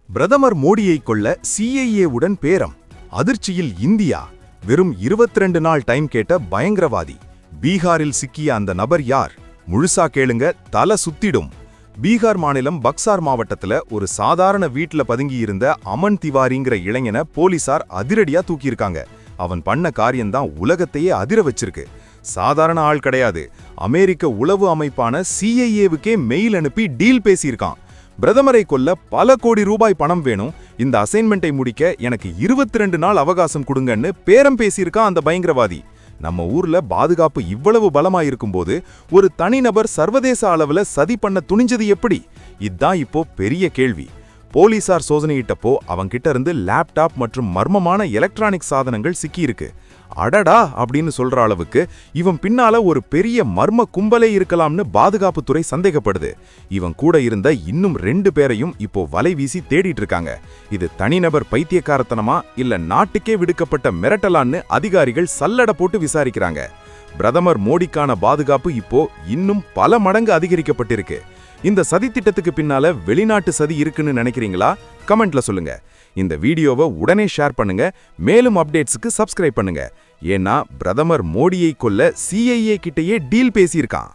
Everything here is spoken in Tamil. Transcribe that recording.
பிரதமர் மோடியை கொல்ல சிஐஏவுடன் பேரம். அதிர்ச்சியில் இந்தியா. வெறும் 22 நாள் டைம் கேட்ட பயங்கரவாதி. பீகாரில் சிக்கிய அந்த நபர் யார்? முழுசா கேளுங்க, தல சுத்திடும். பீகார் மாநிலம் பக்சார் மாவட்டத்துல ஒரு சாதாரண வீட்டுல பதுங்கியிருந்த அமன் திவாரிங்கிற இளைஞனை போலீசார் அதிரடியா தூக்கியிருக்காங்க. அவன் பண்ண காரியம்தான் உலகத்தையே அதிர வச்சிருக்கு. சாதாரண ஆள் கிடையாது. அமெரிக்க உளவு அமைப்பான சிஐஏவுக்கே மெயில் அனுப்பி டீல் பேசியிருக்கான். பிரதமரை கொல்ல பல கோடி ரூபாய் பணம் வேணும், இந்த அசைன்மெண்ட்டை முடிக்க எனக்கு 22 நாள் அவகாசம் கொடுங்கன்னு பேரம் பேசியிருக்கான் அந்த பயங்கரவாதி. நம்ம ஊர்ல பாதுகாப்பு இவ்வளவு பலமாயிருக்கும்போது ஒரு தனிநபர் சர்வதேச அளவுல சதி பண்ண துணிஞ்சது எப்படி? இதான் இப்போ பெரிய கேள்வி. போலீசார் சோதனையிட்டப்போ அவன்கிட்ட இருந்து லேப்டாப் மற்றும் மர்மமான எலக்ட்ரானிக் சாதனங்கள் சிக்கியிருக்கு. அடடா அப்படின்னு சொல்ற அளவுக்கு இவன் பின்னால ஒரு பெரிய மர்ம கும்பலே இருக்கலாம்னு பாதுகாப்புத்துறை சந்தேகப்படுது. இவன் கூட இருந்த இன்னும் 2 பேரையும் இப்போ வலை வீசி தேடிட்டு இருக்காங்க. இது தனிநபர் பைத்தியக்காரத்தனமா இல்ல நாட்டுக்கே விடுக்கப்பட்ட மிரட்டலான்னு அதிகாரிகள் சல்லட போட்டு விசாரிக்கிறாங்க. பிரதமர் மோடிக்கான பாதுகாப்பு இப்போ இன்னும் பல மடங்கு அதிகரிக்கப்பட்டிருக்கு. இந்த சதி திட்டத்துக்கு பின்னால வெளிநாட்டு சதி இருக்குன்னு நினைக்கிறீங்களா? கமெண்ட்ல சொல்லுங்க. இந்த வீடியோவை உடனே ஷேர் பண்ணுங்க. மேலும் அப்டேட்ஸ்க்கு சப்ஸ்கிரைப் பண்ணுங்க. ஏன்னா பிரதமர் மோடியை கொல்ல சிஐஏ கிட்டயே டீல் பேசியிருக்கான்.